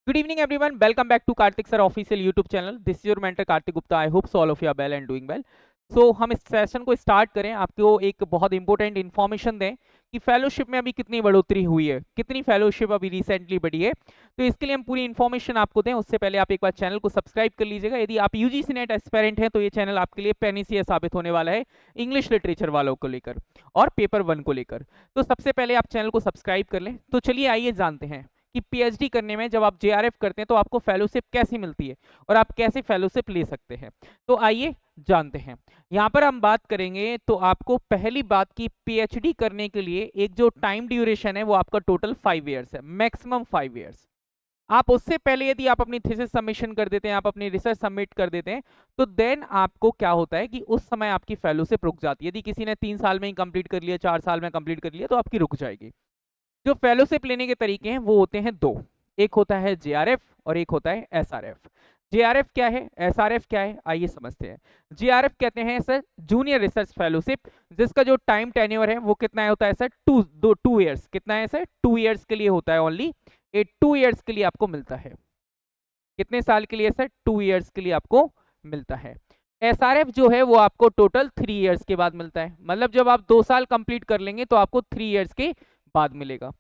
Good evening, everyone. Welcome back to Karthik Sir Official YouTube channel. This is your mentor Karthik Gupta. I hope so all of you are well and doing well. So हम इस session को start करें, आपको एक बहुत important information दें कि fellowship में अभी कितनी बढ़ोतरी हुई है, कितनी फेलोशिप अभी रिसेंटली बढ़ी है। तो इसके लिए हम पूरी इन्फॉर्मेशन आपको दें, उससे पहले आप एक बार चैनल को सब्सक्राइब कर लीजिएगा। यदि आप यूजीसी नेट एस्पिरेंट हैं तो ये चैनल आपके लिए पैनीसिया साबित होने वाला है इंग्लिश लिटरेचर वालों को लेकर और पेपर 1 को लेकर। तो सबसे पहले आप चैनल को सब्सक्राइब कर लें। तो चलिए आइए जानते हैं कि पीएचडी करने में जब आप जेआरएफ करते हैं तो आपको फेलोशिप कैसी मिलती है और आप कैसे फेलोशिप ले सकते हैं। तो आइए जानते हैं। यहाँ पर हम बात करेंगे तो आपको पहली बात की पीएचडी करने के लिए एक जो टाइम ड्यूरेशन है वो आपका टोटल 5 ईयर्स है, मैक्सिमम 5 ईयर्स। आप उससे पहले यदि आप अपनी थीसिस सबमिशन कर देते हैं, आप अपनी रिसर्च सबमिट कर देते हैं, तो देन आपको क्या होता है कि उस समय आपकी फेलोशिप रुक जाती है। यदि किसी ने 3 साल में ही कंप्लीट कर लिया, 4 साल में कंप्लीट कर लिया, तो आपकी रुक जाएगी। जो फेलोशिप लेने के तरीके हैं वो होते हैं दो, एक होता है जेआरएफ और एक होता है एसआरएफ। जेआरएफ क्या है, एसआरएफ क्या है, आइए समझते हैं। जेआरएफ कहते हैं सर जूनियर रिसर्च फेलोशिप, जिसका जो टाइम टेन्योर है वो कितना होता है सर, 2 ईयर्स। कितना है सर, 2 ईयर्स के लिए होता है ओनली। ये 2 ईयर्स के लिए आपको मिलता है। कितने साल के लिए सर, 2 ईयर्स के लिए आपको मिलता है। एसआरएफ जो है वो आपको टोटल 3 ईयर्स के बाद मिलता है। मतलब जब आप 2 साल कंप्लीट कर लेंगे तो आपको 3 ईयर्स के बाद मिलेगा।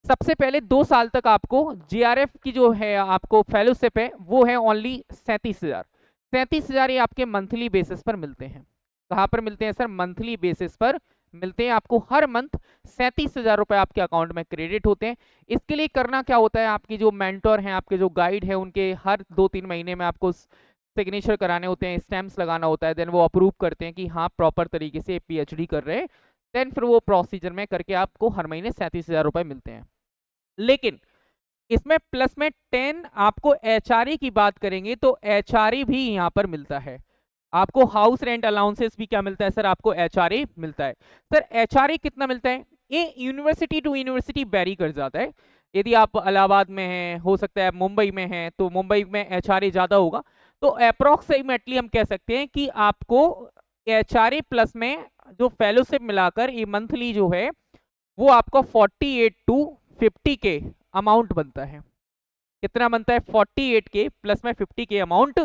सबसे पहले 2 साल तक आपको जेआरएफ की जो है आपको फेलोशिप है वो है ओनली 37,000। 37,000 ये आपके मंथली बेसिस पर मिलते हैं। कहाँ पर मिलते हैं सर, मंथली बेसिस पर मिलते हैं। आपको हर मंथ 37,000 रुपए आपके अकाउंट में क्रेडिट होते हैं। इसके लिए करना क्या होता है, आपकी जो मेंटोर हैं, आपके जो गाइड है, उनके हर 2-3 महीने में आपको सिग्नेचर कराने होते हैं, स्टैम्प्स लगाना होता है। देन वो अप्रूव करते हैं कि हाँ प्रॉपर तरीके से पीएचडी कर रहे हैं। देन फिर वो प्रोसीजर में करके आपको हर महीने 37,000 रुपए मिलते हैं। लेकिन इसमें प्लस में 10 आपको एचआरए की बात करेंगे तो एचआरए भी यहां पर मिलता है। आपको हाउस रेंट अलाउंसेस भी क्या मिलता है सर, आपको एचआरए मिलता है। सर एचआरए कितना मिलता है, ये यूनिवर्सिटी टू यूनिवर्सिटी वेरी कर जाता है। यदि आप इलाहाबाद में हैं, हो सकता है मुंबई में हैं, तो मुंबई में एचआरए ज्यादा होगा। तो अप्रोक्सीमेटली हम कह सकते हैं कि आपको एचआरए प्लस में जो फेलोशिप मिलाकर ये मंथली जो है वो आपका 48 टू 50 के अमाउंट बनता है। कितना बनता है, 48 के प्लस में 50 के अमाउंट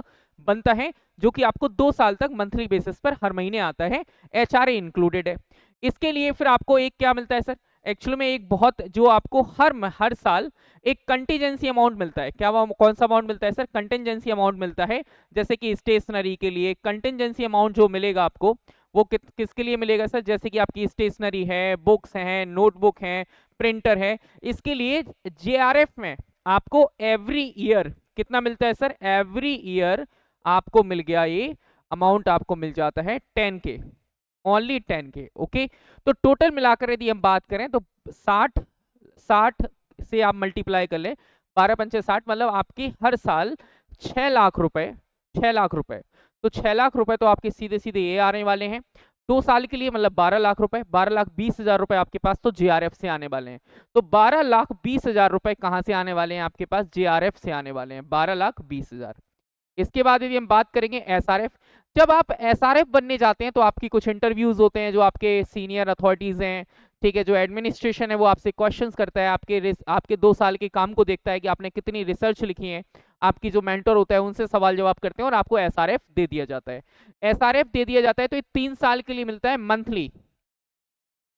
बनता है, जो कि आपको 2 साल तक मंथली बेसिस पर हर महीने आता है। एचआरए इंक्लूडेड है। इसके लिए फिर आपको एक क्या मिलता है सर, एक्चुअली में एक बहुत जो आपको हर साल एक कंटीजेंसी अमाउंट मिलता है। क्या कौन सा अमाउंट मिलता है सर, कंटीजेंसी अमाउंट मिलता है। जैसे कि स्टेशनरी के लिए कंटीजेंसी अमाउंट जो मिलेगा आपको वो किसके लिए मिलेगा सर, जैसे कि आपकी स्टेशनरी है, बुक्स हैं, नोटबुक हैं, प्रिंटर है। इसके लिए जेआरएफ में आपको एवरी ईयर कितना मिलता है सर, एवरी ईयर आपको मिल गया ये अमाउंट, आपको मिल जाता है 10 के, ओनली 10 के। ओके, तो टोटल मिलाकर यदि हम बात करें तो 60 से आप मल्टीप्लाई कर लें, 12 पंचे 60, मतलब आपकी हर साल 6 लाख रुपए, 6 लाख रुपए। तो 6 लाख रुपए तो आपके सीधे सीधे ये आने वाले हैं 2 साल के लिए, मतलब 12 लाख रुपए, 12,20,000 रुपए आपके पास तो जेआरएफ से आने वाले हैं। तो 12,20,000 रुपए कहां से आने वाले हैं आपके पास, जेआरएफ से आने वाले हैं, 12,20,000। इसके बाद यदि हम बात करेंगे एसआरएफ, जब आप एसआरएफ बनने जाते हैं तो आपकी कुछ इंटरव्यूज होते हैं, जो आपके सीनियर अथॉरिटीज हैं, ठीक है, जो एडमिनिस्ट्रेशन है वो आपसे क्वेश्चंस करता है, आपके 2 साल के काम को देखता है कि आपने कितनी रिसर्च लिखी है। आपकी जो मेंटर होता है उनसे सवाल जवाब करते हैं और आपको एसआरएफ दे दिया जाता है। एसआरएफ दे दिया जाता है तो ये 3 साल के लिए मिलता है मंथली।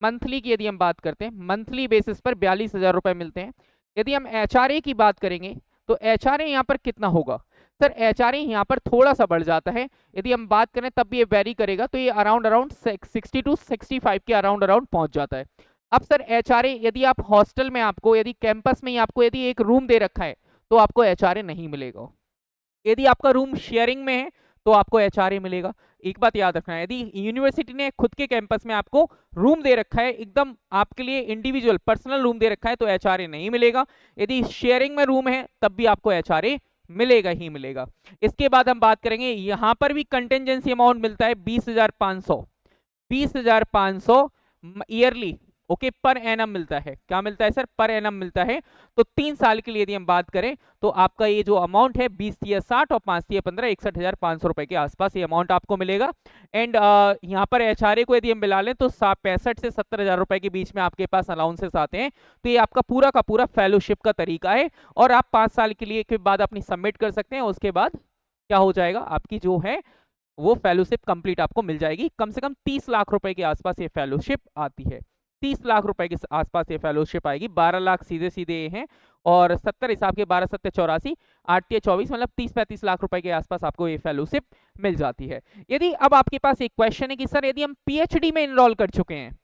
मंथली की यदि हम बात करते हैं, मंथली बेसिस पर 42,000 रुपए मिलते हैं। यदि हम एचआरए की बात करेंगे तो एचआरए यहाँ पर कितना होगा सर, एचआरए यहाँ पर थोड़ा सा बढ़ जाता है। यदि हम बात करें तब भी ये वेरी करेगा, तो ये अराउंड 60 टू 65 के अराउंड पहुंच जाता है। अब सर एचआरए यदि आप हॉस्टल में, आपको यदि कैंपस में ही आपको यदि एक रूम दे रखा है तो आपको एचआरए नहीं मिलेगा। यदि आपका रूम शेयरिंग में है तो आपको एचआरए मिलेगा। एक बात याद रखना है, यदि यूनिवर्सिटी ने खुद के कैंपस में आपको रूम दे रखा है, एकदम आपके लिए इंडिविजुअल पर्सनल रूम दे रखा है, तो एचआरए नहीं मिलेगा। यदि शेयरिंग में रूम है तब भी आपको एचआरए मिलेगा ही मिलेगा। इसके बाद हम बात करेंगे, यहां पर भी कंटेंजेंसी अमाउंट मिलता है 20,500 ईयरली। ओके, पर एनम मिलता है। क्या मिलता है सर? पर एनम मिलता है। तो 3 साल के लिए यदि हम बात करें तो आपका ये जो अमाउंट है 20 तिया 60 और 5 तिया 15, 61,500 रुपए के आसपास ये अमाउंट आपको मिलेगा। एंड यहाँ पर एचआरए को यदि हम मिला लें तो 65 से 70,000 रुपए के बीच में आपके पास अलाउंसेस आते हैं। तो ये आपका पूरा का पूरा फेलोशिप का तरीका है, और आप 5 साल के लिए के बाद अपनी सबमिट कर सकते हैं। उसके बाद क्या हो जाएगा, आपकी जो है वो फेलोशिप कंप्लीट आपको मिल जाएगी। कम से कम 30 लाख रुपए के आसपास ये फेलोशिप आती है। 30 लाख रुपए के आसपास ये फेलोशिप आएगी। 12 लाख सीधे सीधे हैं, और 70 हिसाब के 12 सत्ते 84, 8 या 24, मतलब 30-35 लाख रुपए के आसपास आपको ये फेलोशिप मिल जाती है। यदि अब आपके पास एक क्वेश्चन है कि सर यदि हम पीएचडी में इनरोल कर चुके हैं,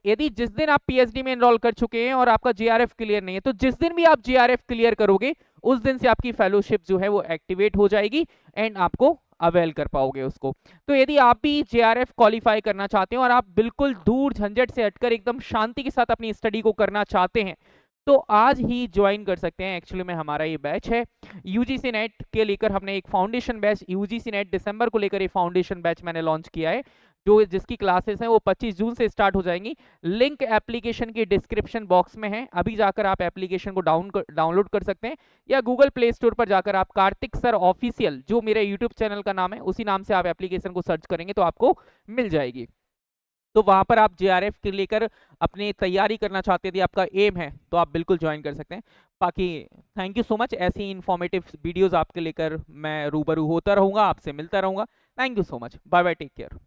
यदि जिस दिन आप पीएचडी में इनरोल कर चुके हैं और आपका जेआरएफ क्लियर नहीं है, तो जिस दिन भी आप जेआरएफ क्लियर करोगे उस दिन से आपकी फेलोशिप जो है वो एक्टिवेट हो जाएगी एंड आपको अवेल कर पाओगे उसको। तो यदि आप भी जेआरएफ क्वालिफाई करना चाहते हो और आप बिल्कुल दूर झंझट से हटकर एकदम शांति के साथ अपनी स्टडी को करना चाहते हैं, तो आज ही ज्वाइन कर सकते हैं। एक्चुअली में हमारा ये बैच है यूजीसी नेट के लेकर, हमने एक फाउंडेशन बैच यूजीसी नेट दिसंबर को लेकर ये फाउंडेशन बैच मैंने लॉन्च किया है, जो जिसकी क्लासेस हैं वो 25 जून से स्टार्ट हो जाएंगी। लिंक एप्लीकेशन की डिस्क्रिप्शन बॉक्स में है, अभी जाकर आप एप्लीकेशन को डाउनलोड कर सकते हैं, या गूगल प्ले स्टोर पर जाकर आप कार्तिक सर ऑफिशियल, जो मेरे यूट्यूब चैनल का नाम है, उसी नाम से आप एप्लीकेशन को सर्च करेंगे तो आपको मिल जाएगी। तो वहां पर आप जेआरएफ के लेकर अपनी तैयारी करना चाहते हैं, यदि आपका एम है तो आप बिल्कुल ज्वाइन कर सकते हैं। बाकी थैंक यू सो मच, ऐसी इंफॉर्मेटिव वीडियोस आपके लेकर मैं रूबरू होता रहूंगा, आपसे मिलता रहूंगा। Thank you so much, bye bye, take care.